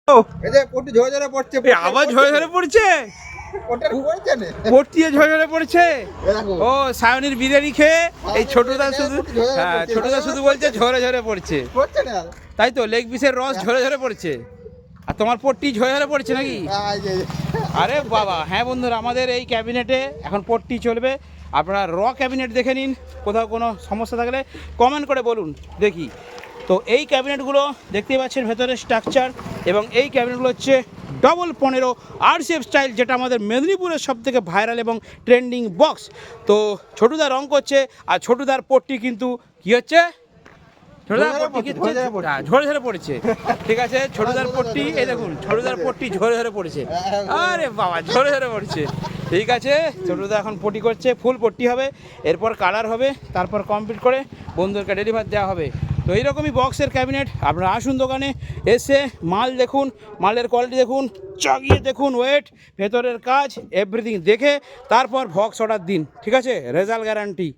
এই যে পট্টি ঝরে ঝরে পড়ছে, আবার ঝরে ঝরে পড়ছে, পট্টি পড়ছে না, পড়তি ঝরে ঝরে পড়ছে। এই দেখো ও সায়নির বিরিয়ানি খেয়ে এই ছোটদা শুধু, হ্যাঁ ছোটদা শুধু বলছে ঝরে ঝরে পড়ছে, পড়ছে না আর। তাই তো লেগ পিসের রস ঝরে ঝরে পড়ছে, আর তোমার পট্টি ঝরে ঝরে পড়ছে নাকি? এই যে, আরে বাবা, হ্যাঁ বন্ধুরা, আমাদের এই ক্যাবিনেটে এখন পট্টি চলবে। আপনারা র ক্যাবিনেট দেখে নিন, কোথাও কোনো সমস্যা থাকলে কমেন্ট করে বলুন দেখি। তো এই ক্যাবিনেটগুলো দেখতেই পাচ্ছেন ভেতরের স্ট্রাকচার, এবং এই ক্যাবিনেটগুলো হচ্ছে ডবল 15 RCF স্টাইল, যেটা আমাদের মেদিনীপুরের সবথেকে ভাইরাল এবং ট্রেন্ডিং বক্স। তো ছোটুদা রং করছে, আর ছোটুদার পট্টি কিন্তু কী হচ্ছে, ছোটদার পট্টি কিন্তু ঝরে ঝরে পড়েছে। ঠিক আছে, ছোটদার পট্টি, এই দেখুন ছোটদার পট্টি ঝরে ঝরে পড়েছে। আরে বাবা, ঝরে ঝরে পড়ছে। ঠিক আছে, ছোটদা এখন পট্টি করছে, ফুল পট্টি হবে, এরপর কালার হবে, তারপর কমপ্লিট করে বন্ধুদেরকে ডেলিভার দেওয়া হবে। তো এইরকমই বক্সের ক্যাবিনেট আপনারা আসুন দোকানে, এসে মাল দেখুন, মালের কোয়ালিটি দেখুন, চাগিয়ে দেখুন, ওয়েট, ভেতরের কাজ, এভরিথিং দেখে তারপর বক্স অর্ডার দিন। ঠিক আছে, রেজাল্ট গ্যারান্টি।